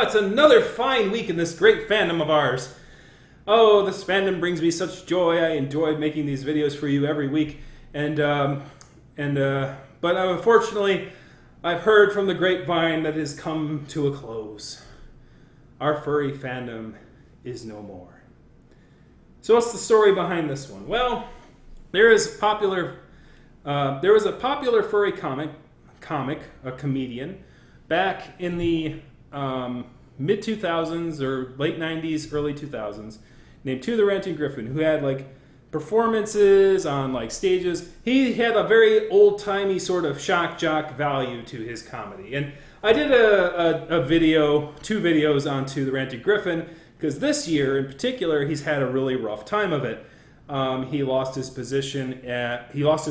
it's another fine week in this great fandom of ours. Oh, this fandom brings me such joy. I enjoy making these videos for you every week. But unfortunately, I've heard from the grapevine that it has come to a close. Our furry fandom is no more. So what's the story behind this one? Well, there was a popular furry comic, a comedian, back in the mid-2000s or late 90s, early 2000s, named To the Ranting Gryphon, who had like performances on like stages. He had a very old-timey sort of shock jock value to his comedy. And I did two videos on To the Ranting Gryphon, because this year in particular he's had a really rough time of it. He lost his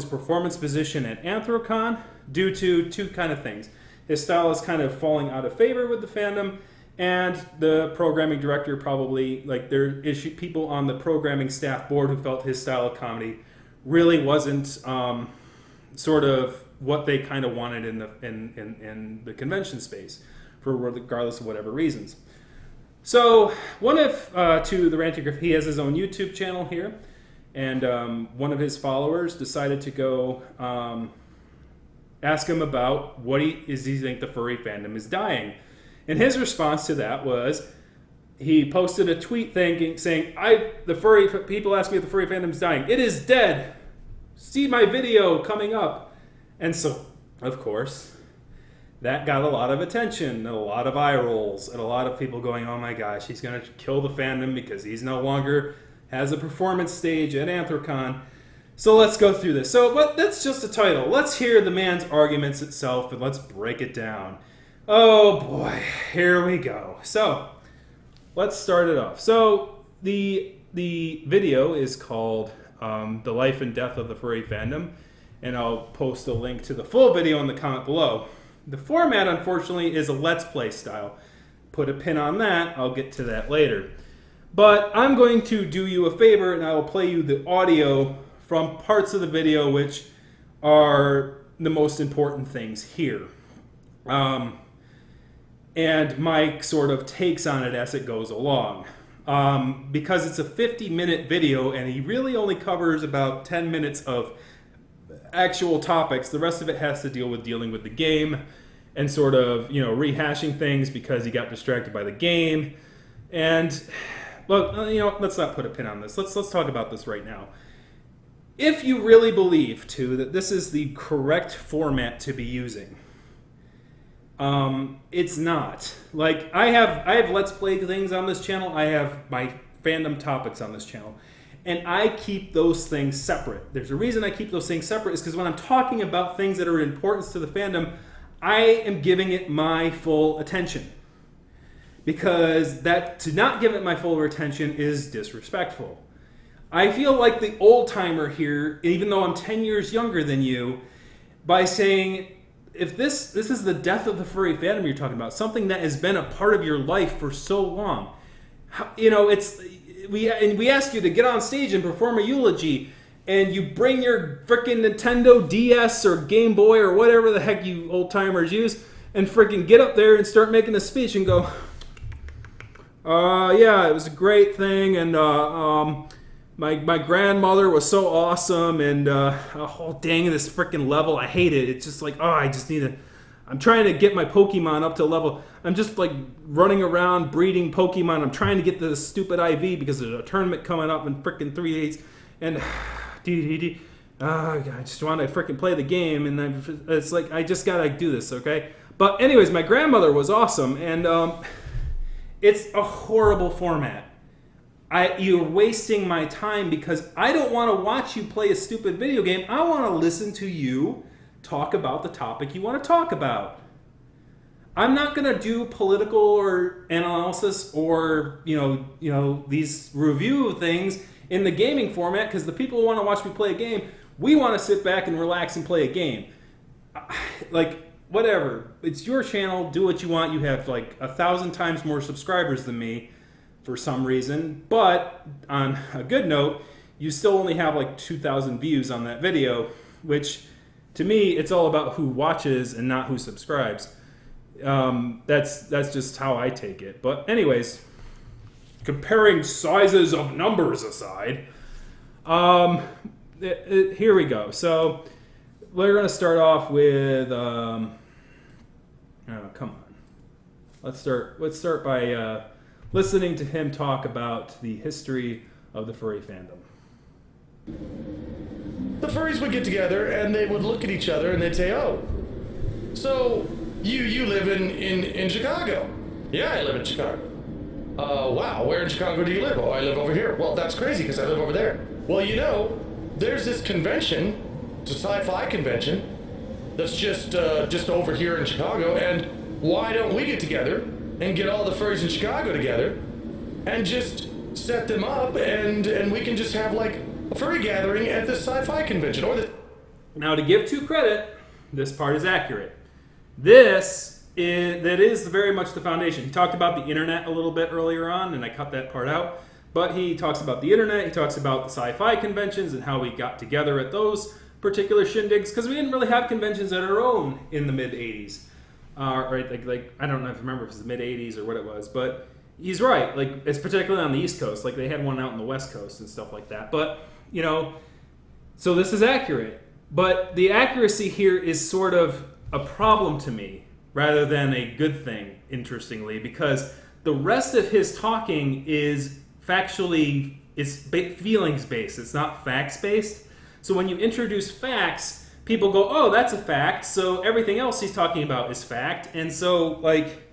performance position at Anthrocon due to two kind of things. His style is kind of falling out of favor with the fandom, and the programming director probably, like, there is people on the programming staff board who felt his style of comedy really wasn't sort of what they kind of wanted in the convention space, for regardless of whatever reasons. So one of To the Ranting Gryphon, he has his own YouTube channel here, and one of his followers decided to go ask him about what he think the furry fandom is dying. And his response to that was, he posted a tweet saying, people ask me if the furry fandom is dying. It is dead. See my video coming up. And so, of course, that got a lot of attention and a lot of eye rolls and a lot of people going, oh my gosh, he's going to kill the fandom because he's no longer has a performance stage at Anthrocon. So let's go through this. So that's just a title. Let's hear the man's arguments itself and let's break it down. Oh boy, here we go. So let's start it off. So the video is called The Life and Death of the Furry Fandom, and I'll post a link to the full video in the comment below. The format, unfortunately, is a Let's Play style. Put a pin on that. I'll get to that later. But I'm going to do you a favor, and I will play you the audio from parts of the video which are the most important things here. And my sort of takes on it as it goes along. Because it's a 50-minute video, and he really only covers about 10 minutes of actual topics. The rest of it has to deal with dealing with the game and sort of, rehashing things because he got distracted by the game. And, look, let's not put a pin on this. Let's talk about this right now. If you really believe, too, that this is the correct format to be using, it's not. Like, I have Let's Play things on this channel. I have my fandom topics on this channel. And I keep those things separate. There's a reason I keep those things separate, is because when I'm talking about things that are of importance to the fandom, I am giving it my full attention. Because to not give it my full attention is disrespectful. I feel like the old-timer here, even though I'm 10 years younger than you, by saying, if this is the death of the furry fandom you're talking about, something that has been a part of your life for so long, we ask you to get on stage and perform a eulogy, and you bring your frickin' Nintendo DS or Game Boy or whatever the heck you old-timers use, and frickin' get up there and start making a speech and go, yeah, it was a great thing, and my grandmother was so awesome, and oh dang, this freaking level, I hate it. It's just like, I'm trying to get my Pokemon up to level. I'm just like running around breeding Pokemon. I'm trying to get to this stupid IV because there's a tournament coming up in freaking 3 days, and I just want to freaking play the game, and it's like, I just gotta do this, okay? But anyways, my grandmother was awesome, and it's a horrible format. You're wasting my time because I don't want to watch you play a stupid video game. I want to listen to you talk about the topic you want to talk about. I'm not going to do political or analysis or these review things in the gaming format, because the people who want to watch me play a game, we want to sit back and relax and play a game. Like, whatever. It's your channel. Do what you want. You have like 1,000 times more subscribers than me for some reason, but on a good note, you still only have like 2,000 views on that video, which to me, it's all about who watches and not who subscribes. That's just how I take it. But anyways, comparing sizes of numbers aside, here we go. So we're going to start off with, oh, come on. Let's start by listening to him talk about the history of the furry fandom. The furries would get together and they would look at each other and they'd say, "Oh, so you live in Chicago?" "Yeah, I live in Chicago." Wow, where in Chicago do you live?" "Oh, I live over here." "Well, that's crazy because I live over there." "Well, there's this convention, it's a sci-fi convention, that's just over here in Chicago, and why don't we get together and get all the furries in Chicago together and just set them up and we can just have like a furry gathering at this sci-fi convention or this." Now, to give two credit, this part is accurate. That is very much the foundation. He talked about the internet a little bit earlier on, and I cut that part out. But he talks about the internet, he talks about the sci-fi conventions and how we got together at those particular shindigs, because we didn't really have conventions at our own in the mid-'80s. Right, like I don't know if I remember if it was the mid-'80s or what it was, but he's right. Like, it's particularly on the East Coast. Like, they had one out in the West Coast and stuff like that. But, so this is accurate. But the accuracy here is sort of a problem to me rather than a good thing, interestingly, because the rest of his talking is factually, it's feelings-based. It's not facts-based. So when you introduce facts, people go, "Oh, that's a fact." So everything else he's talking about is fact. And so, like,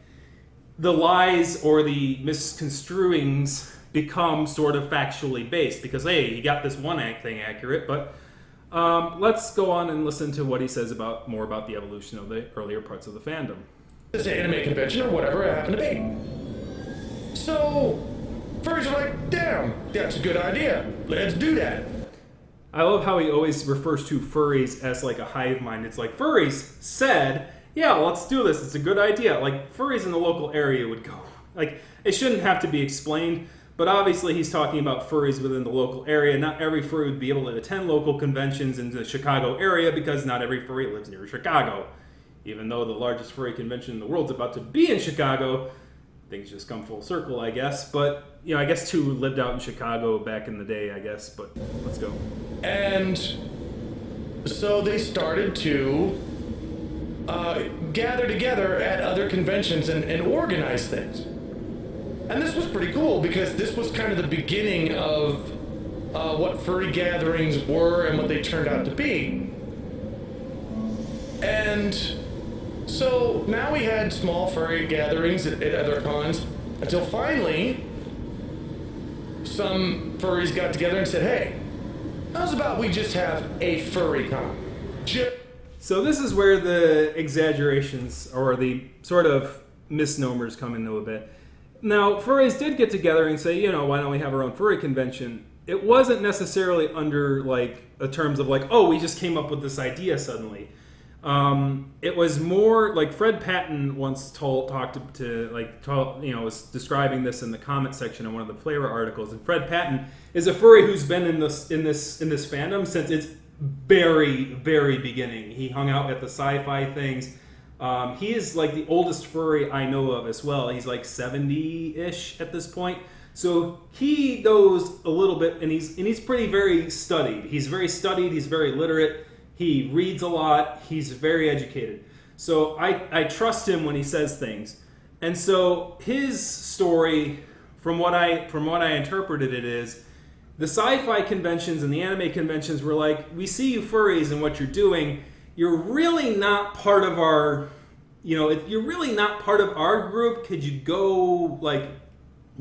the lies or the misconstruings become sort of factually based because, hey, you got this one thing accurate. But let's go on and listen to what he says more about the evolution of the earlier parts of the fandom. This anime convention or whatever it happened to be. So furries are like, "Damn, that's a good idea. Let's do that." I love how he always refers to furries as like a hive mind. It's like, furries said, "Yeah, let's do this. It's a good idea." Like, furries in the local area would go. Like, it shouldn't have to be explained, but obviously he's talking about furries within the local area. Not every furry would be able to attend local conventions in the Chicago area because not every furry lives near Chicago. Even though the largest furry convention in the world is about to be in Chicago, things just come full circle, I guess. But, I guess two lived out in Chicago back in the day, I guess. But let's go. And so they started to gather together at other conventions and organize things. And this was pretty cool because this was kind of the beginning of what furry gatherings were and what they turned out to be. And so now we had small furry gatherings at other cons until finally some furries got together and said, "Hey, how's about we just have a furry con?" So this is where the exaggerations or the sort of misnomers come into a bit. Now, furries did get together and say, why don't we have our own furry convention? It wasn't necessarily under, like, the terms of, like, oh, we just came up with this idea suddenly. It was more like Fred Patton once was describing this in the comment section of one of the Flavor articles. And Fred Patton is a furry who's been in this fandom since its very, very beginning. He hung out at the sci-fi things. He is like the oldest furry I know of as well. He's like 70-ish at this point. So he knows a little bit, and he's very studied. He's very studied. He's very literate. He reads a lot. He's very educated. So I trust him when he says things. And so his story, from what I interpreted it is, the sci-fi conventions and the anime conventions were like, we see you furries and what you're doing. You're really not part of our, you're really not part of our group. Could you go, like,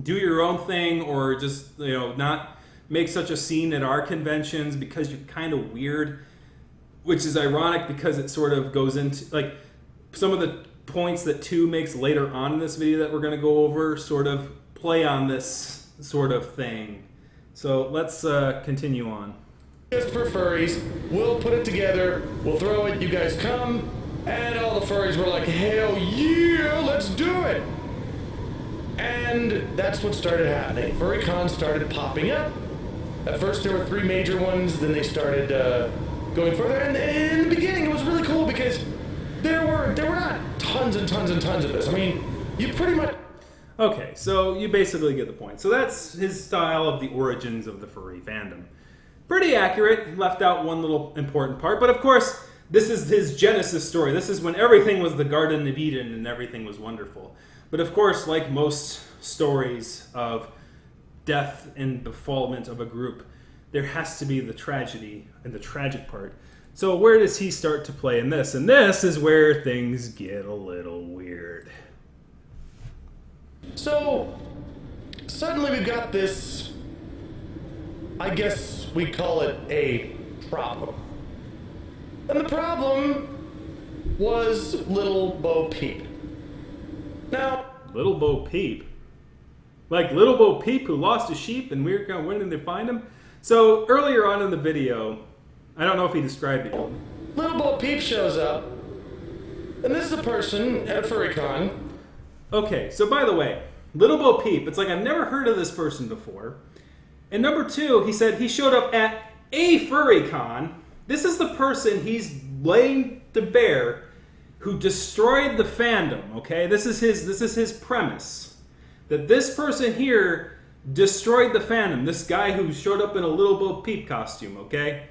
do your own thing or just, not make such a scene at our conventions because you're kind of weird? Which is ironic because it sort of goes into, like, some of the points that 2 makes later on in this video that we're going to go over sort of play on this sort of thing. So let's continue on. Just for furries, we'll put it together, we'll throw it, you guys come, and all the furries were like, hell yeah, let's do it! And that's what started happening. Furry cons started popping up. At first there were 3 major ones, then they started going further, and in the beginning it was really cool because there were not tons and tons and tons of this. I mean, you pretty much... Okay, so you basically get the point. So that's his style of the origins of the furry fandom. Pretty accurate, left out one little important part, but of course, this is his Genesis story. This is when everything was the Garden of Eden and everything was wonderful. But of course, like most stories of death and befallment of a group, there has to be the tragedy and the tragic part. So where does he start to play in this? And this is where things get a little weird. So, suddenly we've got this, I guess we call it a problem. And the problem was Little Bo Peep. Now... Little Bo Peep? Like Little Bo Peep who lost a sheep and we were going, when did they find him? So earlier on in the video, I don't know if he described it. Little Bo Peep shows up, and this is a person at FurryCon. Okay, so by the way, Little Bo Peep, it's like I've never heard of this person before. And number two, he said he showed up at a FurryCon. This is the person he's laying to bear who destroyed the fandom, okay? This is his premise. That this person here destroyed the fandom. This guy who showed up in a Little Bo Peep costume, okay?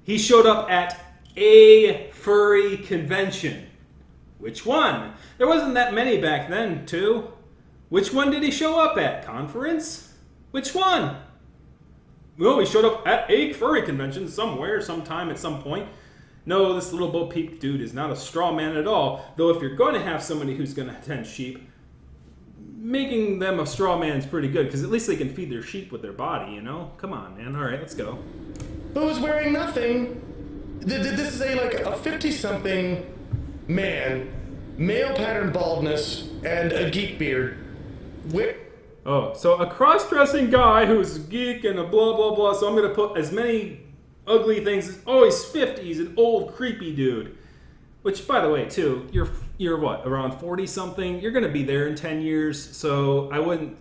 He showed up at a furry convention. Which one? There wasn't that many back then, too. Which one did he show up at? Conference? Which one? Well, he showed up at a furry convention somewhere, sometime, at some point. No, this Little Bo Peep dude is not a straw man at all. Though if you're going to have somebody who's going to attend sheep, making them a straw man is pretty good, because at least they can feed their sheep with their body, you know? Come on, man. All right, let's go. Who was wearing nothing. This is a 50-something man, male pattern baldness, and a geek beard. Oh, so a cross-dressing guy who's a geek and a blah, blah, blah. So I'm going to put as many ugly things as, oh, he's 50. He's an old, creepy dude. Which, by the way, too, you're what, around 40-something? You're going to be there in 10 years, so I wouldn't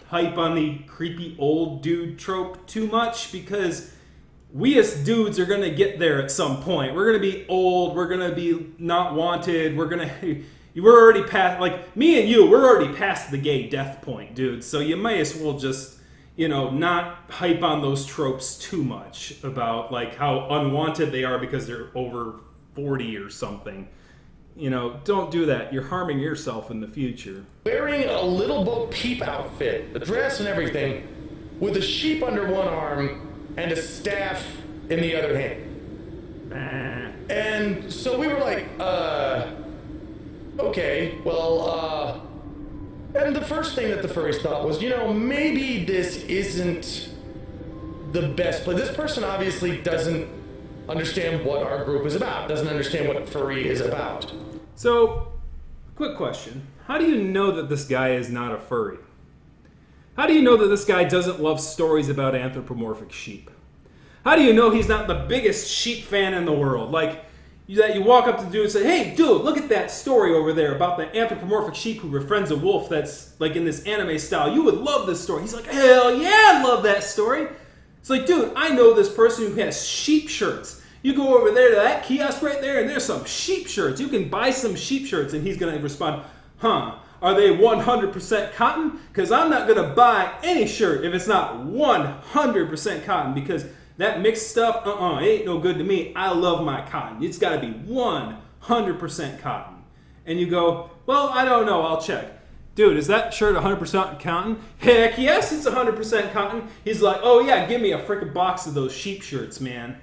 hype on the creepy old dude trope too much, because we as dudes are going to get there at some point. We're going to be old. We're going to be not wanted. We're already past, like, me and you, we're already past the gay death point, dude. So you might as well just, not hype on those tropes too much about, like, how unwanted they are because they're over 40 or something. Don't do that. You're harming yourself in the future. Wearing a Little Bo Peep outfit, the dress and everything, with a sheep under one arm and a staff in the other hand. And so we were like, okay, well, and the first thing that the furries thought was, maybe this isn't the best play. This person obviously doesn't understand what our group is about, doesn't understand what furry is about. So, quick question. How do you know that this guy is not a furry? How do you know that this guy doesn't love stories about anthropomorphic sheep? How do you know he's not the biggest sheep fan in the world? Like, that you walk up to the dude and say, hey, dude, look at that story over there about the anthropomorphic sheep who befriends a wolf that's, like, in this anime style. You would love this story. He's like, hell yeah, I love that story. It's like, dude, I know this person who has sheep shirts. You go over there to that kiosk right there, and there's some sheep shirts. You can buy some sheep shirts, and he's going to respond, huh, are they 100% cotton? Because I'm not going to buy any shirt if it's not 100% cotton, because that mixed stuff, it ain't no good to me. I love my cotton. It's got to be 100% cotton. And you go, well, I don't know, I'll check. Dude, is that shirt 100% cotton? Heck yes, it's 100% cotton. He's like, oh yeah, give me a freaking box of those sheep shirts, man.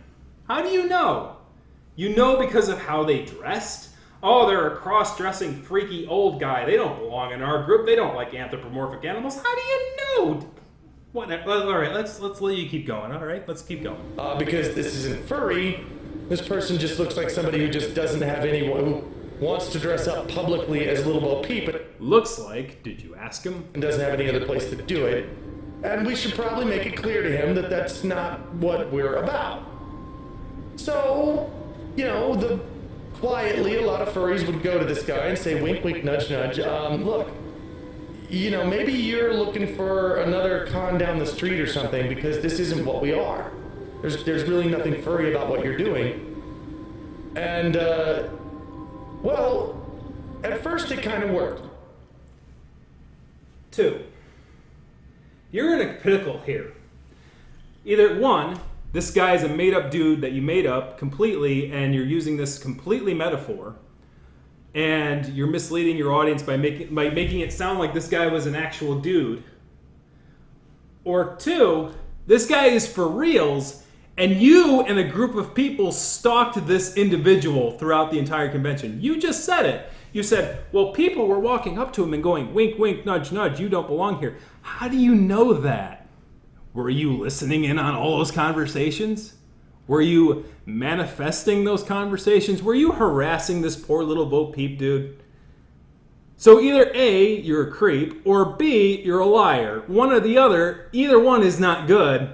How do you know? You know because of how they dressed? Oh, they're a cross-dressing, freaky old guy. They don't belong in our group. They don't like anthropomorphic animals. How do you know? Whatever. All right, let's let you keep going. All right, let's keep going. Because this isn't furry, this person just looks like somebody who just doesn't have anyone who wants to dress up publicly as Little Bo Peep. Looks like, did you ask him? And doesn't have any other place to do it. And we should probably make it clear to him that that's not what we're about. So, quietly, a lot of furries would go to this guy and say, wink, wink, nudge, nudge, look, maybe you're looking for another con down the street or something, because this isn't what we are. There's really nothing furry about what you're doing. And, well, at first it kind of worked. 2, you're in a pickle here. Either 1, this guy is a made-up dude that you made up completely, and you're using this completely metaphor, and you're misleading your audience by making it sound like this guy was an actual dude. Or 2, this guy is for reals, and you and a group of people stalked this individual throughout the entire convention. You just said it. You said, well, people were walking up to him and going, wink, wink, nudge, nudge, you don't belong here. How do you know that? Were you listening in on all those conversations? Were you manifesting those conversations? Were you harassing this poor little Bo Peep dude? So either A, you're a creep, or B, you're a liar. One or the other, either one is not good.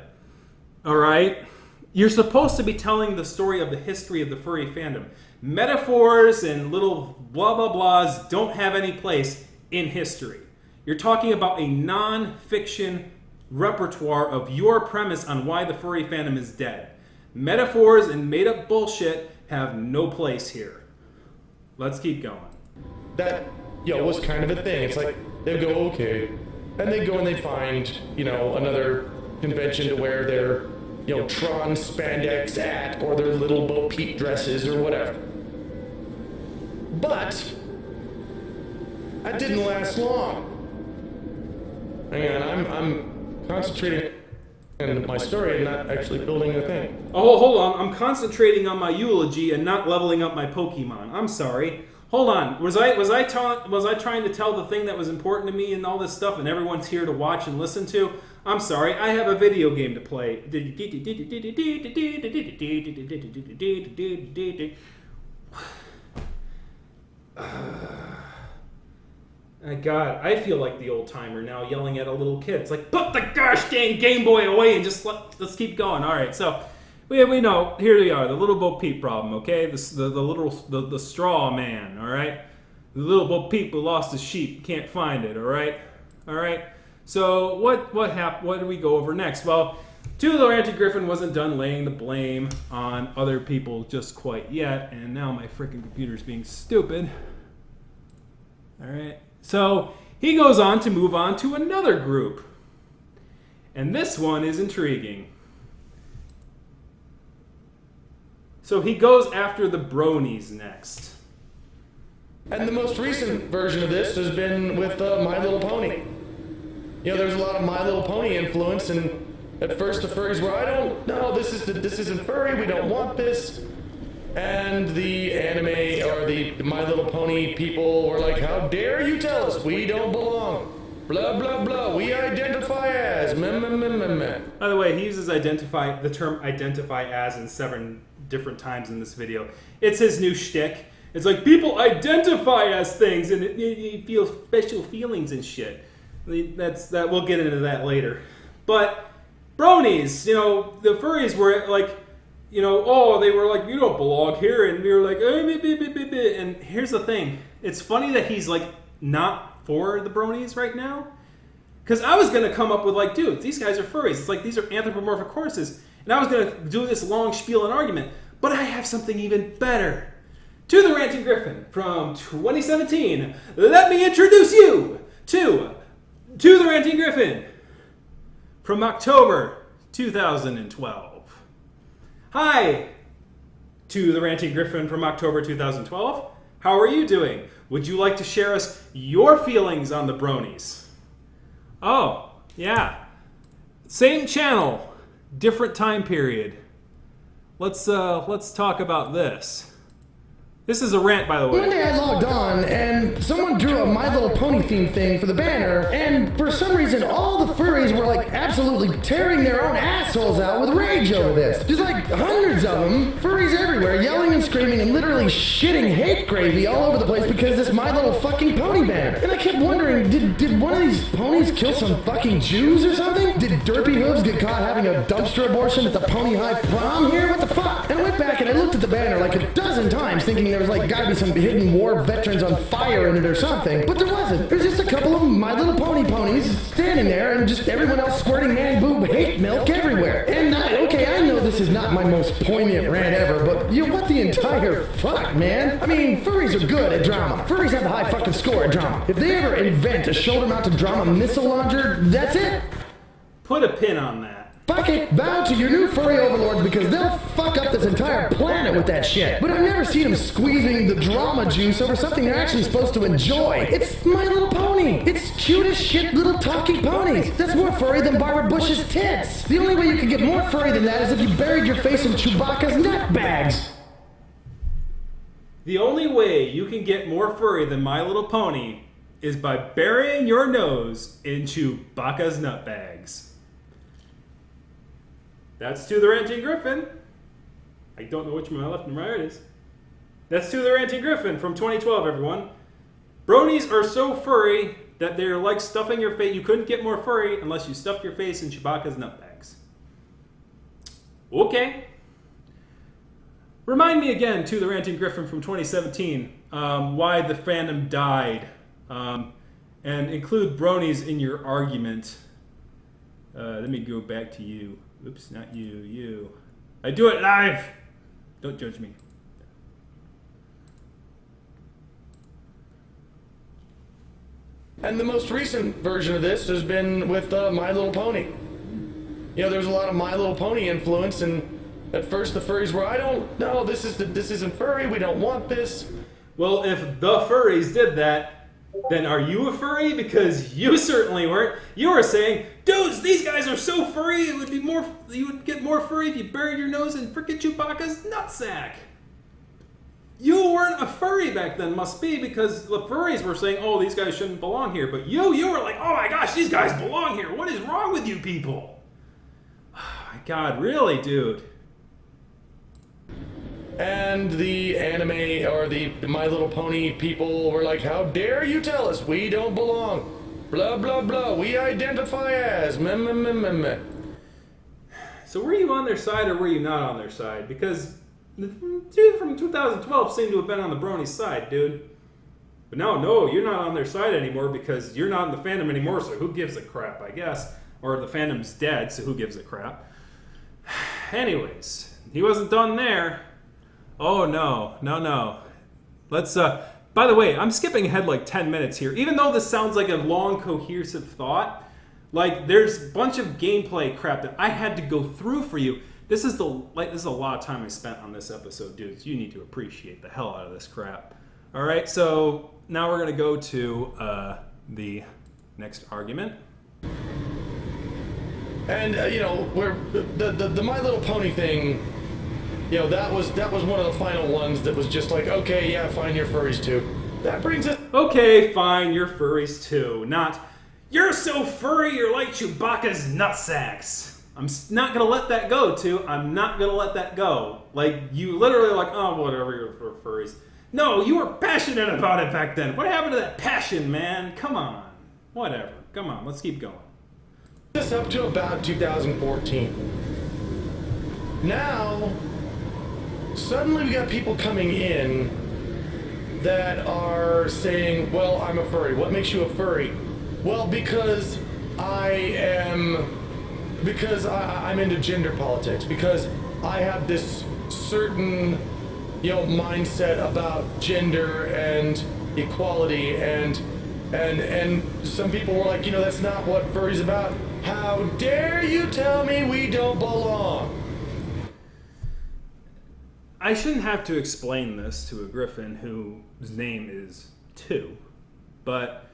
All right? You're supposed to be telling the story of the history of the furry fandom. Metaphors and little blah blah blahs don't have any place in history. You're talking about a non-fiction repertoire of your premise on why the furry fandom is dead. Metaphors and made-up bullshit have no place here. Let's keep going. That, was kind of a thing. It's like, they'd go, okay. And they go and they find, another convention to wear their, Tron spandex at, or their little Bo Peep dresses, or whatever. But, that didn't last long. Hang on, I'm concentrating on my story and not actually building a thing. Oh, hold on. I'm concentrating on my eulogy and not leveling up my Pokemon. I'm sorry. Hold on. Was I trying to tell the thing that was important to me and all this stuff, and everyone's here to watch and listen to? I'm sorry. I have a video game to play. God, I feel like the old timer now yelling at a little kid. It's like, put the gosh dang Game Boy away and just let's keep going. All right, so we know, here we are, the little Bo Peep problem, okay? The straw man, all right? The little Bo Peep who lost his sheep, can't find it, all right? All right? So what happened? What do we go over next? Well, the anti-Gryphon wasn't done laying the blame on other people just quite yet, and now my freaking computer's being stupid. All right? So he goes on to move on to another group. And this one is intriguing. So he goes after the bronies next. And the most recent version of this has been with My Little Pony. There's a lot of My Little Pony influence, and at first the furries were, I don't know, this isn't furry, we don't want this. And the anime, or the My Little Pony people were like, how dare you tell us we don't belong? Blah, blah, blah, we identify as, meh, meh, meh, meh, meh. By the way, he uses the term identify as in 7 different times in this video. It's his new shtick. It's like, people identify as things, and you feel special feelings and shit. That we'll get into that later. But bronies, the furries were like, they were like, you don't belong here, and we were like, and here's the thing. It's funny that he's like not for the bronies right now, because I was gonna come up with like, dude, these guys are furries. It's like these are anthropomorphic horses, and I was gonna do this long spiel and argument, but I have something even better. To the Ranting Gryphon from 2017, let me introduce you to the Ranting Gryphon from October 2012. Hi, to the Ranting Gryphon from October 2012. How are you doing? Would you like to share us your feelings on the bronies? Oh, yeah. Same channel, different time period. Let's talk about this. This is a rant, by the way. One day I logged on, and someone drew a My Little Pony theme thing for the banner, and for some reason, all the furries were like absolutely tearing their own assholes out with rage over this. Just like hundreds of them, furries everywhere, yelling and screaming and literally shitting hate gravy all over the place because this My Little fucking Pony banner. And I kept wondering, did one of these ponies kill some fucking Jews or something? Did Derpy Hooves get caught having a dumpster abortion at the Pony High prom here? What the fuck? And I went back and I looked at the banner like a dozen times thinking there was like gotta be some hidden war veterans on fire in it or something. But there wasn't. There's just a couple of My Little Pony ponies standing there and just everyone else squirting man boob hate milk everywhere. And I know this is not my most poignant rant ever, but what the entire fuck, man? I mean, furries are good at drama. Furries have a high fucking score at drama. If they ever invent a shoulder-mounted drama missile launcher, that's it. Put a pin on that. Fuck it, bow to your new furry overlords because they'll fuck up this entire planet with that shit. But I've never seen them squeezing the drama juice over something they're actually supposed to enjoy. It's My Little Pony. It's cute as shit little talking ponies. That's more furry than Barbara Bush's tits. The only way you could get more furry than that is if you buried your face in Chewbacca's nut bags. The only way you can get more furry than My Little Pony is by burying your nose in Chewbacca's nut bags. That's To the Ranting Gryphon. I don't know which one my left and right is. That's To the Ranting Gryphon from 2012, everyone. Bronies are so furry that they're like stuffing your face. You couldn't get more furry unless you stuffed your face in Chewbacca's nutbags. Okay. Remind me again, To the Ranting Gryphon from 2017, why the fandom died. And include bronies in your argument. Let me go back to you. Oops, not you, you. I do it live! Don't judge me. And the most recent version of this has been with My Little Pony. You know, there's a lot of My Little Pony influence, and at first the furries were, I don't know, this isn't furry, we don't want this. Well, if the furries did that, then are you a furry? Because you certainly weren't. You were saying, dudes, these guys are so furry, you would get more furry if you buried your nose in frickin' Chewbacca's nutsack. You weren't a furry back then, must be, because the furries were saying, oh, these guys shouldn't belong here. But you were like, oh my gosh, these guys belong here. What is wrong with you people? Oh my God, really, dude? And the anime, or the My Little Pony people were like, how dare you tell us we don't belong? Blah, blah, blah, we identify as, meh, meh, meh, meh, meh. So were you on their side or were you not on their side? Because the dude from 2012 seemed to have been on the brony side, dude. But no, you're not on their side anymore because you're not in the fandom anymore, so who gives a crap, I guess. Or the fandom's dead, so who gives a crap. Anyways, he wasn't done there. Oh, no. Let's, by the way, I'm skipping ahead like 10 minutes here. Even though this sounds like a long, cohesive thought, like, there's a bunch of gameplay crap that I had to go through for you. This is a lot of time I spent on this episode, dudes. You need to appreciate the hell out of this crap. All right, so now we're going to go to the next argument. And, where the My Little Pony thing... that was one of the final ones that was just like, okay, yeah, fine, you're furries too. That brings us... Okay, fine, you're furries too. Not, you're so furry, you're like Chewbacca's nutsacks. I'm not gonna let that go, too. I'm not gonna let that go. Like, you literally like, oh, whatever, you're for furries. No, you were passionate about it back then. What happened to that passion, man? Come on. Whatever. Come on, let's keep going. This up to about 2014. Now... suddenly we got people coming in that are saying, well, I'm a furry. What makes you a furry? Well, because I'm into gender politics, because I have this certain, mindset about gender and equality, and some people were like, that's not what furry's about. How dare you tell me we don't belong? I shouldn't have to explain this to a Gryphon whose name is 2, but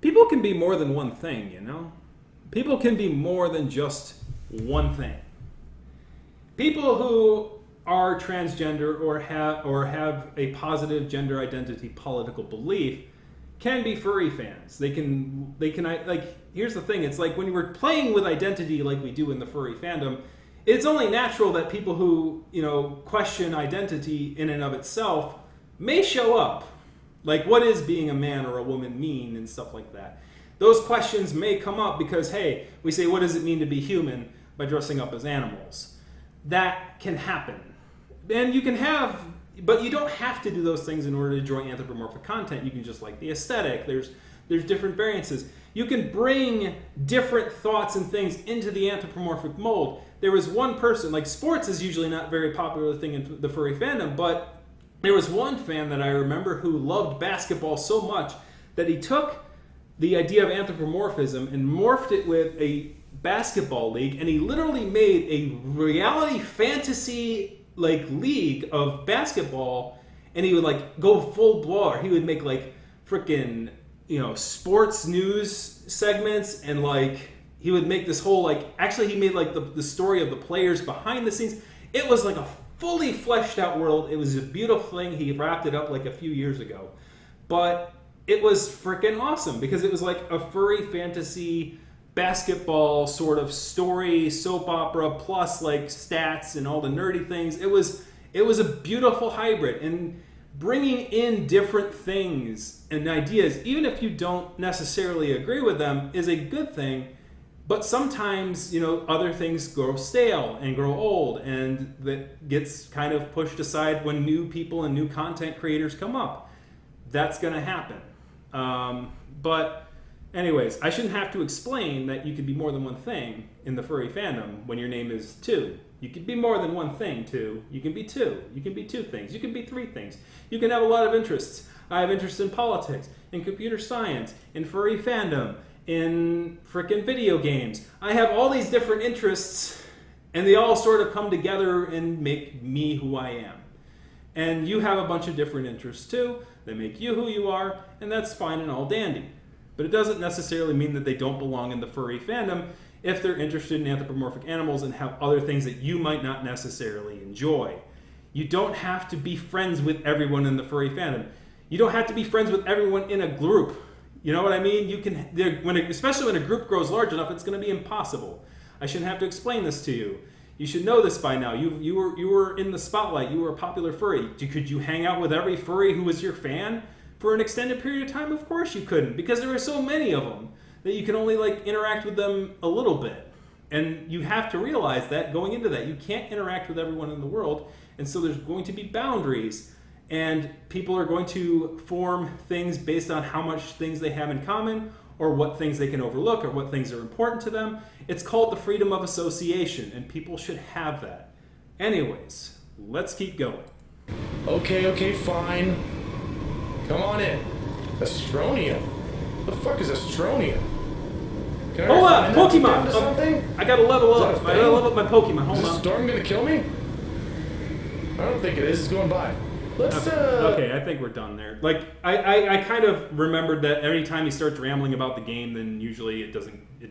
people can be more than one thing, People can be more than just one thing. People who are transgender or have a positive gender identity political belief can be furry fans. They can here's the thing, it's like when we're playing with identity like we do in the furry fandom, it's only natural that people who, question identity in and of itself may show up. Like, what is being a man or a woman mean and stuff like that. Those questions may come up because, hey, we say, what does it mean to be human by dressing up as animals? That can happen. And you can have, but you don't have to do those things in order to enjoy anthropomorphic content. You can just like the aesthetic. There's different variances. You can bring different thoughts and things into the anthropomorphic mold. There was one person, like sports is usually not a very popular thing in the furry fandom, but there was one fan that I remember who loved basketball so much that he took the idea of anthropomorphism and morphed it with a basketball league, and he literally made a reality fantasy like league of basketball, and he would like go full blower. He would make like freaking, you know, sports news segments, and like he would make this whole like, actually he made like the story of the players behind the scenes. It was like a fully fleshed out world. It was a beautiful thing. He wrapped it up like a few years ago, but it was freaking awesome because it was like a furry fantasy basketball sort of story, soap opera, plus like stats and all the nerdy things. It was a beautiful hybrid, and bringing in different things and ideas, even if you don't necessarily agree with them, is a good thing. But sometimes, you know, other things grow stale and grow old, and that gets kind of pushed aside when new people and new content creators come up. That's going to happen. But anyways, I shouldn't have to explain that you can be more than one thing in the furry fandom when your name is two. You can be more than one thing, too. You can be two. You can be two things. You can be three things. You can have a lot of interests. I have interest in politics, in computer science, in furry fandom, in frickin' video games. I have all these different interests, and they all sort of come together and make me who I am. And you have a bunch of different interests, too. They make you who you are, and that's fine and all dandy. But it doesn't necessarily mean that they don't belong in the furry fandom if they're interested in anthropomorphic animals and have other things that you might not necessarily enjoy. You don't have to be friends with everyone in the furry fandom. You don't have to be friends with everyone in a group. You know what I mean? You can, especially when a group grows large enough, it's going to be impossible. I shouldn't have to explain this to you. You should know this by now. You were in the spotlight. You were a popular furry. Could you hang out with every furry who was your fan for an extended period of time? Of course you couldn't, because there were so many of them that you can only like interact with them a little bit. And you have to realize that going into that, you can't interact with everyone in the world, and so there's going to be boundaries, and people are going to form things based on how much things they have in common, or what things they can overlook, or what things are important to them. It's called the freedom of association, and people should have that. Anyways, let's keep going. Okay, fine. Come on in. Astronia. What the fuck is Astronia? Hold on, Pokemon! I gotta level up. I gotta level up my Pokemon. Hold on. Is this storm gonna kill me? I don't think it is. It's going by. Let's, Okay, I think we're done there. Like, I kind of remembered that every time he starts rambling about the game, then usually it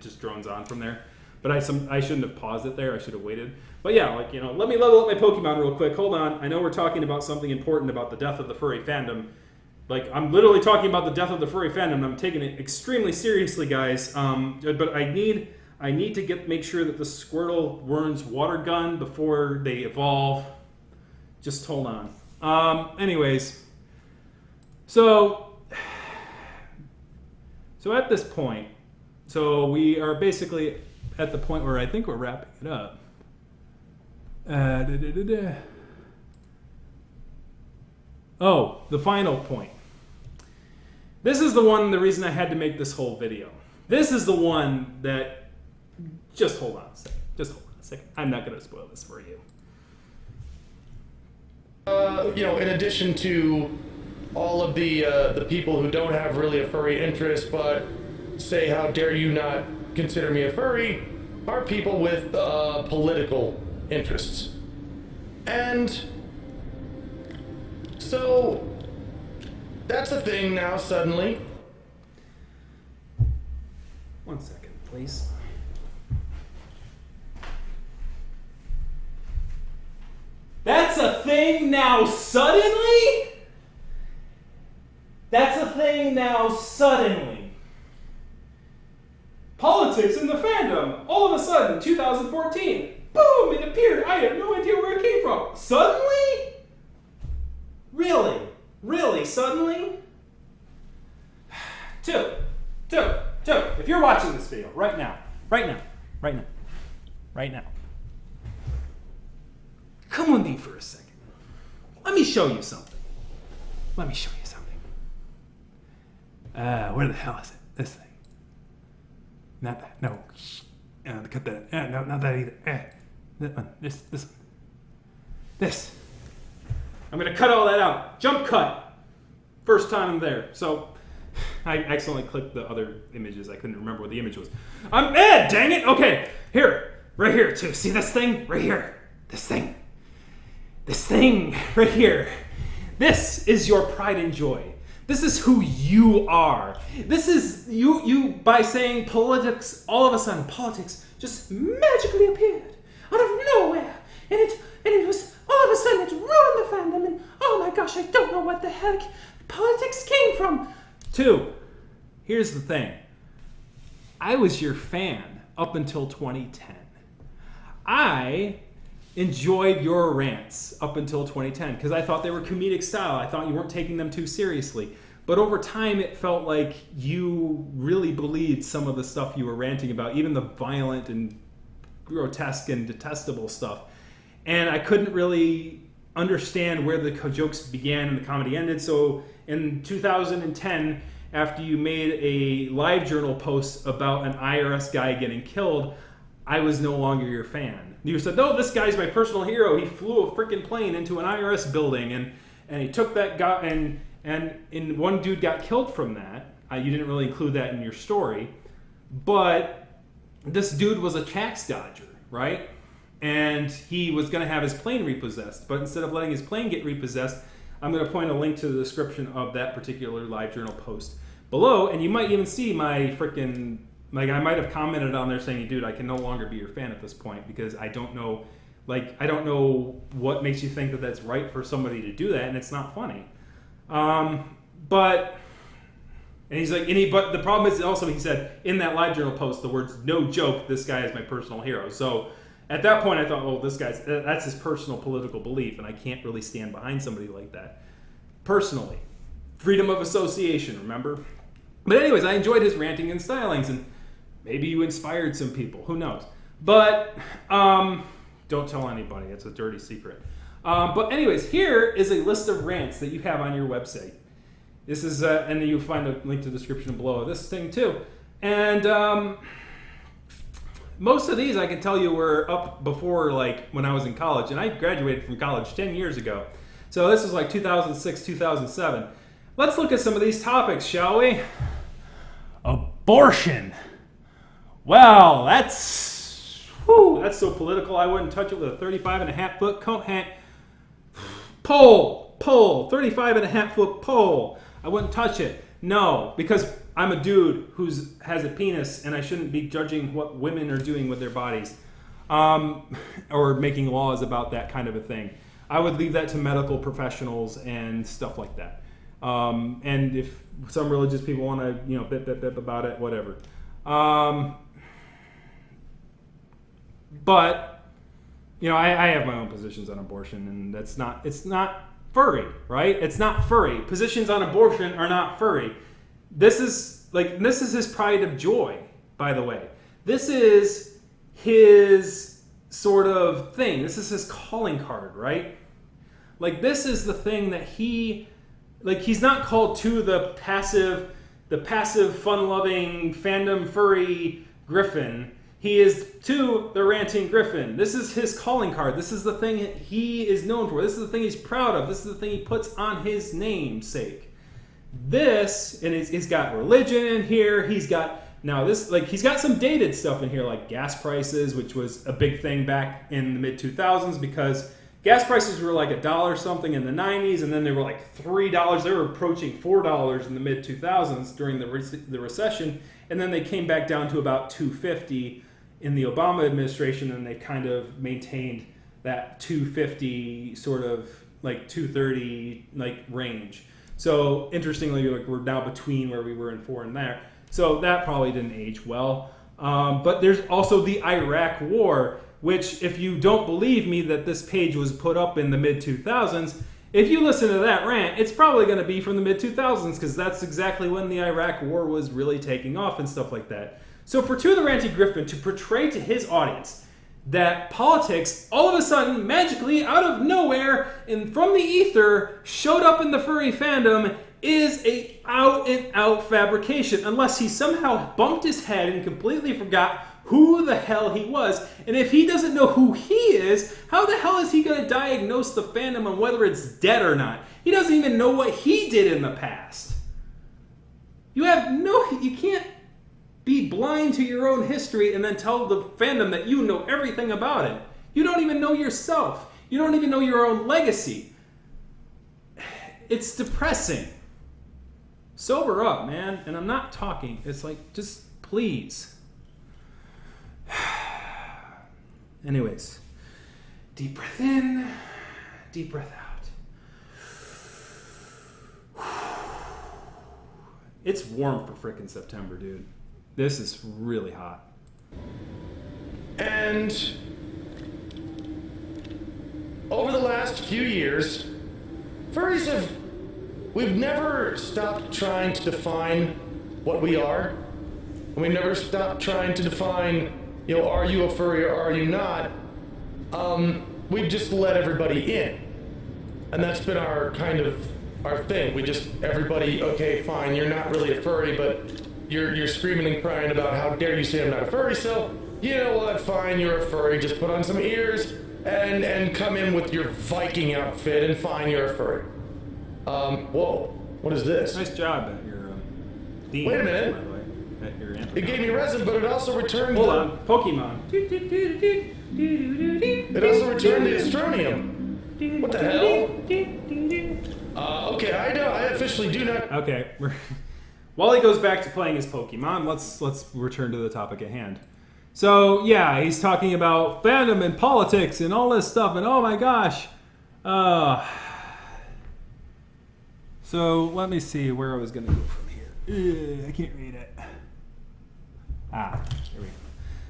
just drones on from there. But I shouldn't have paused it there. I should have waited. But yeah, like, you know, let me level up my Pokemon real quick. Hold on. I know we're talking about something important about the death of the furry fandom. Like, I'm literally talking about the death of the furry fandom, and I'm taking it extremely seriously, guys. But I need to make sure that the Squirtle learns Water Gun before they evolve. Just hold on. Anyways, so at this point, so we are basically at the point where I think we're wrapping it up. Oh, the final point. This is the reason I had to make this whole video. This is the one that, just hold on a second. Just hold on a second. I'm not going to spoil this for you. You know, in addition to all of the people who don't have really a furry interest, but say, how dare you not consider me a furry, are people with political interests. And so that's a thing now suddenly. One second, please. That's a thing now suddenly? That's a thing now suddenly. Politics in the fandom. All of a sudden, 2014. Boom, it appeared. I have no idea where it came from. Suddenly? Really? Really? Suddenly? Two. If you're watching this video right now, come with me for a second. Let me show you something. Let me show you something. Where the hell is it? This thing. Not that. No. Cut that. No, not that either. That one. This one. This. I'm going to cut all that out. Jump cut. First time I'm there. So I accidentally clicked the other images. I couldn't remember what the image was. I'm mad, dang it. Okay. Here. Right here, too. See this thing? Right here. This thing. This thing right here. This is your pride and joy. This is who you are. This is you by saying politics, all of a sudden politics just magically appeared out of nowhere. And it was all of a sudden it ruined the fandom, and oh my gosh, I don't know what the heck politics came from. 2, here's the thing. I was your fan up until 2010. I enjoyed your rants up until 2010 because I thought they were comedic style. I thought you weren't taking them too seriously. But over time, it felt like you really believed some of the stuff you were ranting about, even the violent and grotesque and detestable stuff. And I couldn't really understand where the jokes began and the comedy ended. So in 2010, after you made a live journal post about an IRS guy getting killed, I was no longer your fan. You said, no, this guy's my personal hero. He flew a freaking plane into an IRS building, and he took that guy, and one dude got killed from that. You didn't really include that in your story. But this dude was a tax dodger, right? And he was going to have his plane repossessed. But instead of letting his plane get repossessed, I'm going to point a link to the description of that particular live journal post below, and you might even see my freaking... Like, I might have commented on there saying, dude, I can no longer be your fan at this point because I don't know what makes you think that that's right for somebody to do that, and it's not funny. But the problem is also, he said, in that live journal post, the words, no joke, this guy is my personal hero. So at that point, I thought, oh, that's his personal political belief, and I can't really stand behind somebody like that. Personally. Freedom of association, remember? But anyways, I enjoyed his ranting and stylings, and maybe you inspired some people. Who knows? But don't tell anybody. It's a dirty secret. But anyways, here is a list of rants that you have on your website. This is, and then you'll find a link to the description below of this thing too. And most of these I can tell you were up before, like, when I was in college. And I graduated from college 10 years ago. So this was like 2006, 2007. Let's look at some of these topics, shall we? Abortion. Well, that's so political. I wouldn't touch it with a 35.5-foot pole. 35.5-foot pole. I wouldn't touch it. No, because I'm a dude who has a penis, and I shouldn't be judging what women are doing with their bodies, or making laws about that kind of a thing. I would leave that to medical professionals and stuff like that. And if some religious people want to, bip about it, whatever. But, I have my own positions on abortion, and it's not furry, right? It's not furry. Positions on abortion are not furry. This is his pride of joy, by the way. This is his sort of thing. This is his calling card, right? Like, this is the thing that he's not called to the passive, fun-loving, fandom, furry Gryphon. He is to the ranting Gryphon. This is his calling card. This is the thing he is known for. This is the thing he's proud of. This is the thing he puts on his namesake. This, and he's got religion in here. He's got some dated stuff in here, like gas prices, which was a big thing back in the mid-2000s because gas prices were like $1 something in the 90s, and then they were like $3. They were approaching $4 in the mid-2000s during the recession, and then they came back down to about $2.50 in the Obama administration, and they kind of maintained that $2.50 sort of like $2.30 like range. So interestingly, we're now between where we were in 4 and there. So that probably didn't age well. But there's also the Iraq War, which, if you don't believe me that this page was put up in the mid-2000s, if you listen to that rant, it's probably going to be from the mid-2000s because that's exactly when the Iraq War was really taking off and stuff like that. So for To the Ranty Gryphon to portray to his audience that politics all of a sudden, magically, out of nowhere, and from the ether, showed up in the furry fandom is a out-and-out fabrication, unless he somehow bumped his head and completely forgot who the hell he was. And if he doesn't know who he is, how the hell is he going to diagnose the fandom on whether it's dead or not? He doesn't even know what he did in the past. You can't be blind to your own history and then tell the fandom that you know everything about it. You don't even know yourself. You don't even know your own legacy. It's depressing. Sober up, man. And I'm not talking. It's like, just please. Anyways, deep breath in, deep breath out. It's warm for frickin' September, dude. This is really hot. And over the last few years, we've never stopped trying to define what we are. And we've never stopped trying to define, are you a furry or are you not? We've just let everybody in. And that's been our thing. Everybody, okay, fine, you're not really a furry, but you're screaming and crying about how dare you say I'm not a furry, so you know what, fine, you're a furry, just put on some ears and come in with your Viking outfit and fine, you're a furry. Whoa, what is this? Nice job at your theme. Wait a minute. By the way, at your It gave me resin, but it also returned Hold on, Pokemon. It also returned the Astronium. What the hell? Okay, I officially do not. Okay, while he goes back to playing his Pokemon, let's return to the topic at hand. So yeah, he's talking about fandom and politics and all this stuff, and oh my gosh. So let me see where I was going to go from here. I can't read it. Here we go.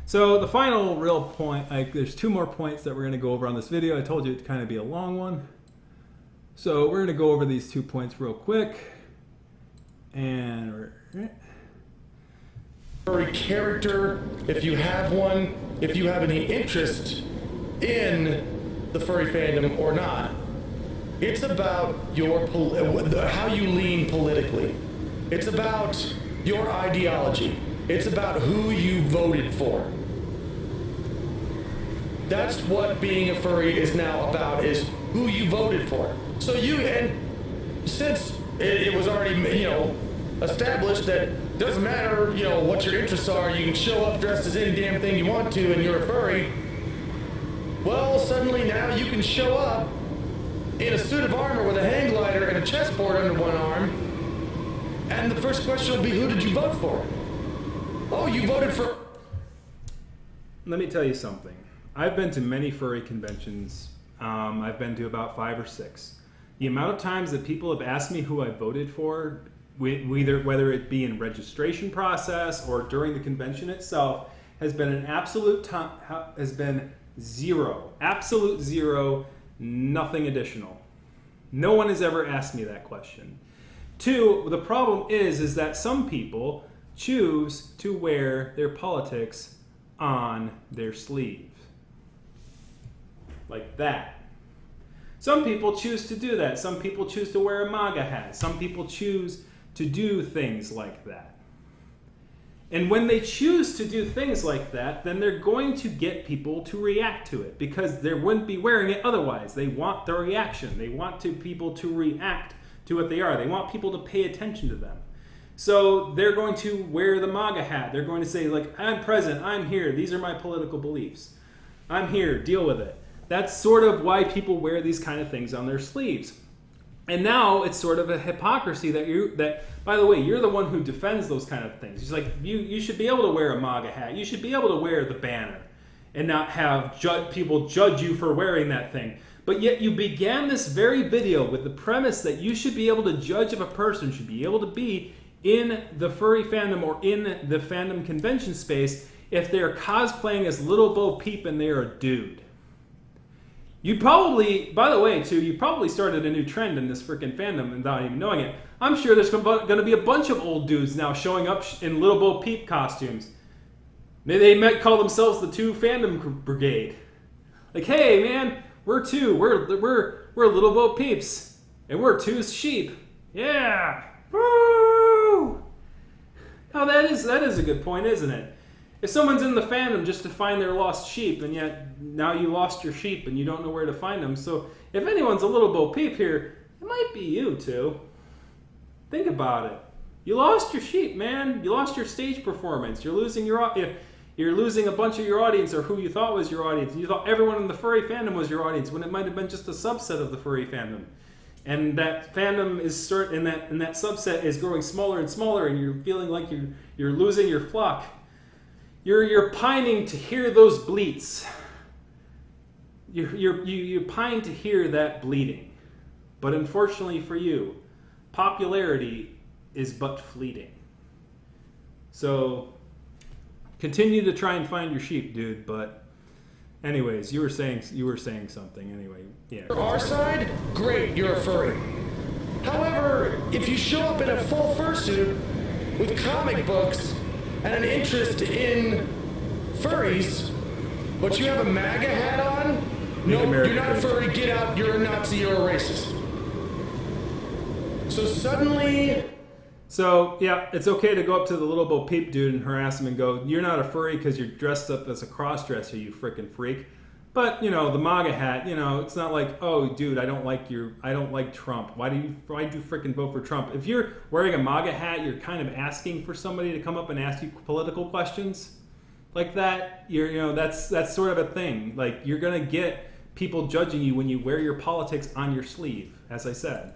So the final real point, there's two more points that we're going to go over on this video. I told you it'd kind of be a long one. So we're going to go over these 2 points real quick. And furry character, if you have one, if you have any interest in the furry fandom or not. It's about how you lean politically. It's about your ideology. It's about who you voted for. That's what being a furry is now about, is who you voted for. So since it was already, established that it doesn't matter, what your interests are, you can show up dressed as any damn thing you want to and you're a furry, well, suddenly now you can show up in a suit of armor with a hang glider and a chessboard under one arm, and the first question will be, who did you vote for? Oh, you voted for... Let me tell you something. I've been to many furry conventions. I've been to about 5 or 6. The amount of times that people have asked me who I voted for, whether it be in registration process or during the convention itself, has been has been zero. Absolute zero. Nothing additional. No one has ever asked me that question. 2, the problem is that some people choose to wear their politics on their sleeve. Like that. Some people choose to do that. Some people choose to wear a MAGA hat. Some people choose to do things like that. And when they choose to do things like that, then they're going to get people to react to it, because they wouldn't be wearing it otherwise. They want the reaction. They want people to react to what they are. They want people to pay attention to them. So they're going to wear the MAGA hat. They're going to say, like, I'm present, I'm here, these are my political beliefs. I'm here, deal with it. That's sort of why people wear these kind of things on their sleeves. And now it's sort of a hypocrisy that by the way, you're the one who defends those kind of things. It's like, you should be able to wear a MAGA hat. You should be able to wear the banner and not have people judge you for wearing that thing. But yet you began this very video with the premise that you should be able to judge if a person should be able to be in the furry fandom or in the fandom convention space if they're cosplaying as Little Bo Peep and they're a dude. You probably, by the way, too, you probably started a new trend in this freaking fandom without even knowing it. I'm sure there's going to be a bunch of old dudes now showing up in Little Bo Peep costumes. They might call themselves the Two Fandom Brigade. Like, hey man, we're two. We're Little Bo Peeps, and we're two sheep. Yeah, woo! Now that is a good point, isn't it? If someone's in the fandom just to find their lost sheep, and yet now you lost your sheep and you don't know where to find them, so if anyone's a Little Bo Peep here, it might be you two. Think about it. You lost your sheep, man. You lost your stage performance. You're losing a bunch of your audience, or who you thought was your audience. You thought everyone in the furry fandom was your audience, when it might have been just a subset of the furry fandom. And that fandom is and that subset is growing smaller and smaller, and you're feeling like you're losing your flock. You're pining to hear those bleats. You pine to hear that bleating. But unfortunately for you, popularity is but fleeting. So continue to try and find your sheep, dude. But anyways, you were saying something. Anyway, yeah. Our side, great, you're a furry. However, if you show up in a full fursuit with comic books and an interest in furries, but you have a MAGA hat on, no, you're not a furry. Get out. You're a Nazi. You're a racist. So suddenly. So, yeah, it's okay to go up to the Little Bo Peep dude and harass him and go, you're not a furry because you're dressed up as a cross-dresser, you frickin' freak. But, you know, the MAGA hat, you know, it's not like, oh, dude, I don't like Trump. Why do you frickin' vote for Trump? If you're wearing a MAGA hat, you're kind of asking for somebody to come up and ask you political questions like that. That's sort of a thing. Like, you're going to get people judging you when you wear your politics on your sleeve, as I said.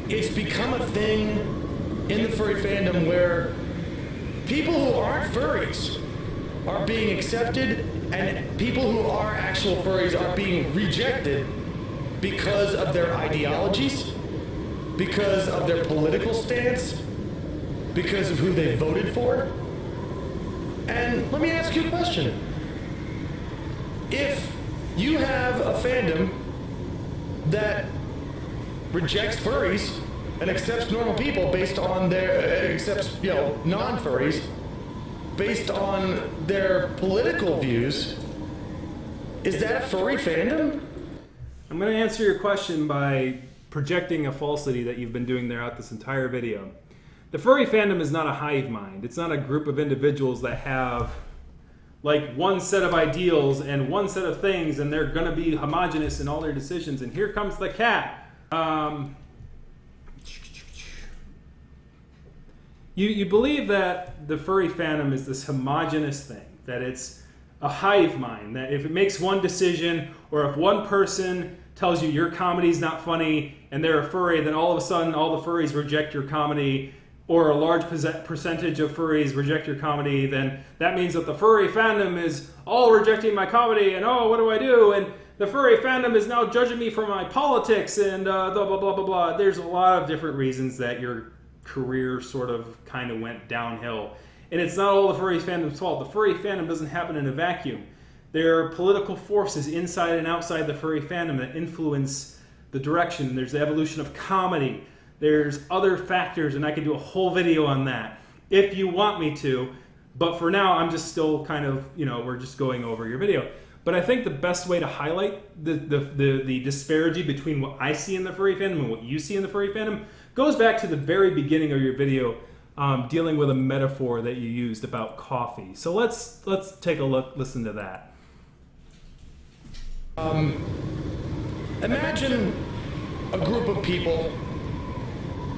It's become a thing in the furry fandom where people who aren't furries are being accepted, and people who are actual furries are being rejected because of their ideologies, because of their political stance, because of who they voted for. And let me ask you a question. If you have a fandom that rejects furries and accepts normal people based on accepts non-furries based on their political views, is that a furry fandom? I'm going to answer your question by projecting a falsity that you've been doing throughout this entire video. The furry fandom is not a hive mind. It's not a group of individuals that have like one set of ideals and one set of things, and they're going to be homogenous in all their decisions. And here comes the cat. You believe that the furry fandom is this homogenous thing, that it's a hive mind, that if it makes one decision, or if one person tells you your comedy's not funny and they're a furry, then all of a sudden all the furries reject your comedy, or a large percentage of furries reject your comedy, then that means that the furry fandom is all rejecting my comedy, and oh, what do I do? And the furry fandom is now judging me for my politics, and blah, blah, blah, blah, blah. There's a lot of different reasons that your career sort of kind of went downhill. And it's not all the furry fandom's fault. The furry fandom doesn't happen in a vacuum. There are political forces inside and outside the furry fandom that influence the direction. There's the evolution of comedy. There's other factors, and I could do a whole video on that if you want me to. But for now, I'm just still kind of, we're just going over your video. But I think the best way to highlight the disparity between what I see in the furry fandom and what you see in the furry fandom goes back to the very beginning of your video, dealing with a metaphor that you used about coffee. So let's take a look, listen to that. Imagine a group of people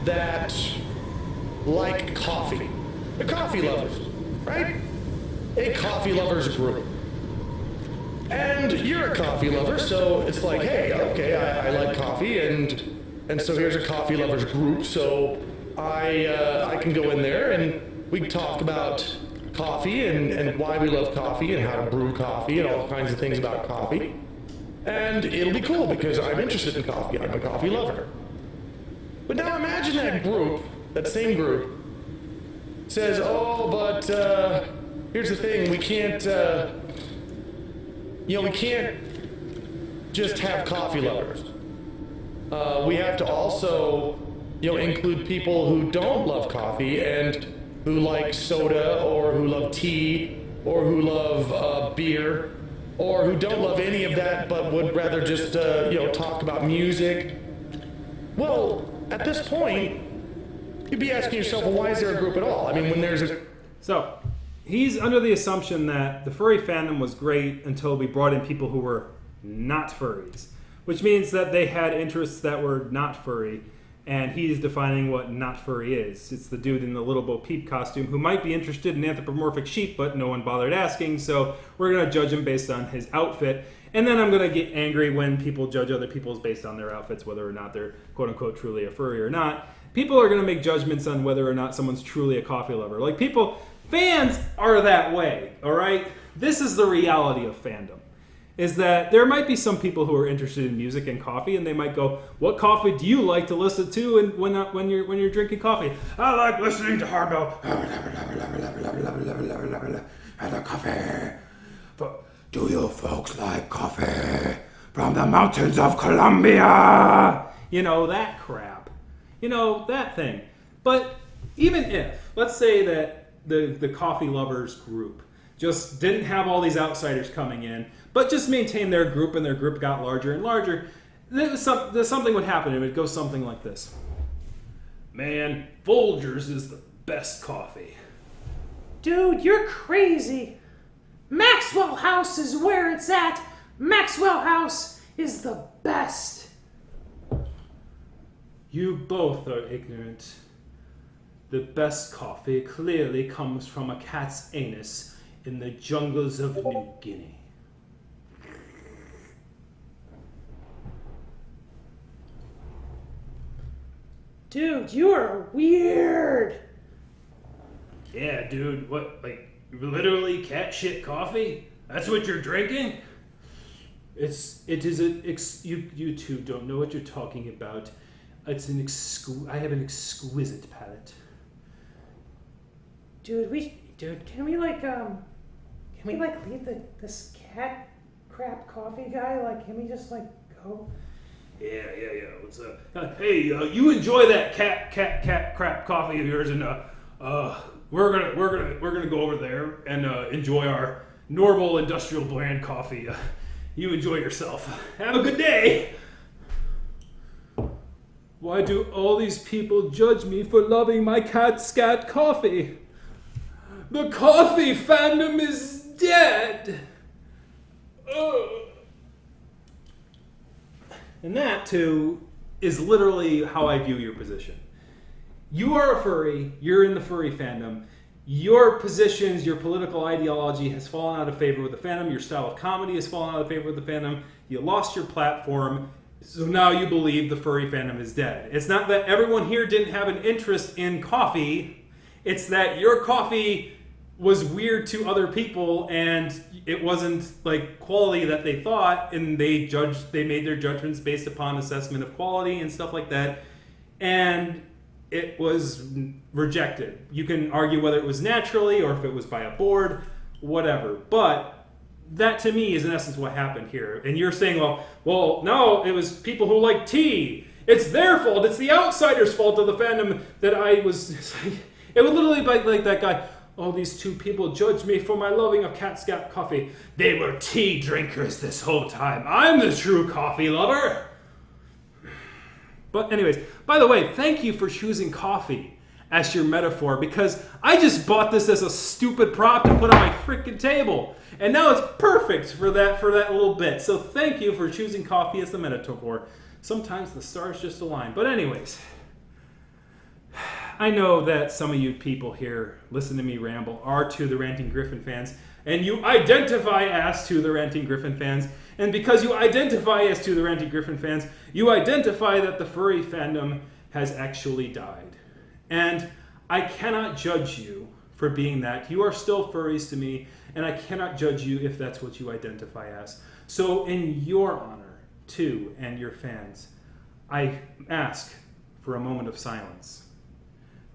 that like coffee. The coffee lovers, right? A coffee lovers group. And you're a coffee lover, so it's like, hey, okay, I like coffee, and so here's a coffee lovers group, so I can go in there and we can talk about coffee and why we love coffee and how to brew coffee and all kinds of things about coffee. And it'll be cool because I'm interested in coffee. I'm a coffee lover. But now imagine that group, that same group, says, oh, but here's the thing, we can't just have coffee lovers. We have to also, include people who don't love coffee and who like soda or who love tea or who love beer, or who don't love any of that but would rather just, talk about music. Well, at this point, you'd be asking yourself, well, why is there a group at all? I mean, when there's a... So, he's under the assumption that the furry fandom was great until we brought in people who were not furries, which means that they had interests that were not furry, and he's defining what not furry is. It's the dude in the Little Bo Peep costume who might be interested in anthropomorphic sheep, but no one bothered asking, so we're going to judge him based on his outfit. And then I'm going to get angry when people judge other people based on their outfits, whether or not they're quote-unquote truly a furry or not. People are going to make judgments on whether or not someone's truly a coffee lover. Like, fans are that way, all right? This is the reality of fandom, is that there might be some people who are interested in music and coffee, and they might go, what coffee do you like to listen to and when you're drinking coffee? I like listening to hardbell. And the coffee. But do you folks like coffee from the mountains of Colombia? You know, that crap. You know, that thing. But even if, let's say that the coffee lovers group just didn't have all these outsiders coming in, but just maintained their group, and their group got larger and larger, something would happen. It would go something like this. Man, Folgers is the best coffee. Dude, you're crazy. Maxwell House is where it's at. Maxwell House is the best. You both are ignorant. The best coffee clearly comes from a cat's anus in the jungles of New Guinea. Dude, you are weird. Yeah, dude, what, like, literally cat shit coffee? That's what you're drinking? You two don't know what you're talking about. I have an exquisite palate. Dude, can we leave this cat crap coffee guy? Like, can we just go? Yeah. What's up? Hey, you enjoy that cat crap coffee of yours, and we're gonna go over there and enjoy our normal industrial brand coffee. You enjoy yourself. Have a good day. Why do all these people judge me for loving my cat scat coffee? The coffee fandom is dead. And that, too, is literally how I view your position. You are a furry. You're in the furry fandom. Your positions, your political ideology has fallen out of favor with the fandom. Your style of comedy has fallen out of favor with the fandom. You lost your platform. So now you believe the furry fandom is dead. It's not that everyone here didn't have an interest in coffee. It's that your coffee was weird to other people, and it wasn't like quality that they thought, and they made their judgments based upon assessment of quality and stuff like that, and it was rejected. You can argue whether it was naturally or if it was by a board, whatever, but that to me is in essence what happened here. And you're saying, well, no, it was people who like tea. It's their fault. It's the outsiders' fault of the fandom that I was. It would literally be like that guy. Oh, these two people judged me for my loving of cat scat coffee. They were tea drinkers this whole time. I'm the true coffee lover. But anyways, by the way, thank you for choosing coffee as your metaphor, because I just bought this as a stupid prop to put on my freaking table. And now it's perfect for that little bit. So thank you for choosing coffee as the metaphor. Sometimes the stars just align. But anyways, I know that some of you people here listen to me ramble are To the Ranting Gryphon fans, and you identify as To the Ranting Gryphon fans. And because you identify as To the Ranting Gryphon fans, you identify that the furry fandom has actually died. And I cannot judge you for being that. You are still furries to me, and I cannot judge you if that's what you identify as. So in your honor, too, and your fans, I ask for a moment of silence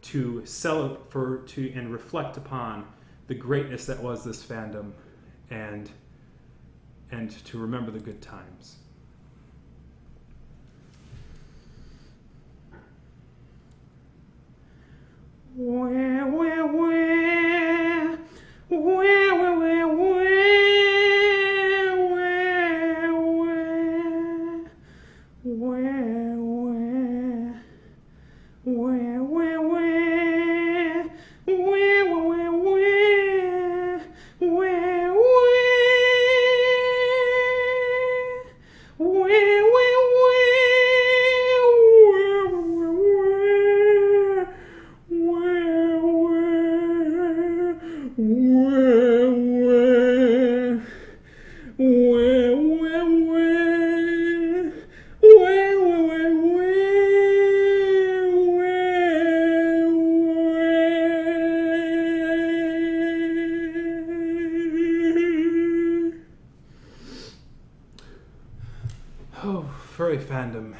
to celebrate and reflect upon the greatness that was this fandom, and to remember the good times. Where, Furry Fandom,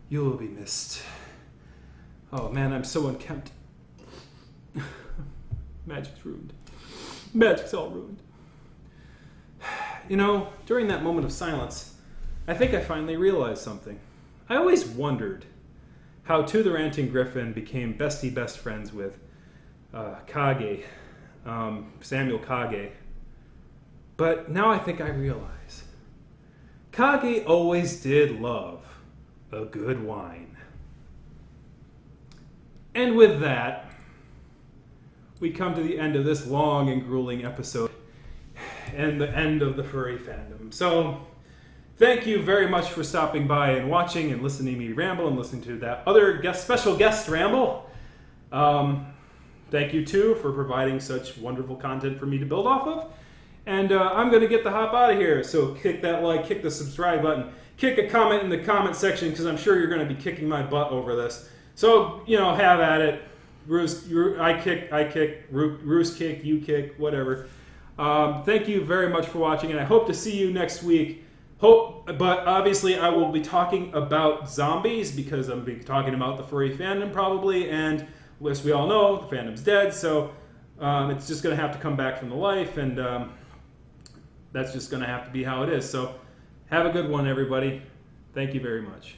you will be missed. Oh man, I'm so unkempt. Magic's ruined. Magic's all ruined. You know, during that moment of silence, I think I finally realized something. I always wondered how To the Ranting Gryphon became bestie best friends with Kage, Samuel Kage. But now I think I realize. Kage always did love a good wine. And with that, we come to the end of this long and grueling episode and the end of the Furry Fandom. So, thank you very much for stopping by and watching and listening to me ramble and listening to that other special guest ramble. Thank you, too, for providing such wonderful content for me to build off of. And I'm going to get the hop out of here. So kick that like, kick the subscribe button, kick a comment in the comment section because I'm sure you're going to be kicking my butt over this. So, you know, have at it. I kick, Roos kick, you kick, whatever. Thank you very much for watching, and I hope to see you next week. But obviously I will be talking about zombies because I'm be talking about the Furry Fandom probably, and as we all know, the fandom's dead, so it's just going to have to come back from the life, and that's just going to have to be how it is. So have a good one, everybody. Thank you very much.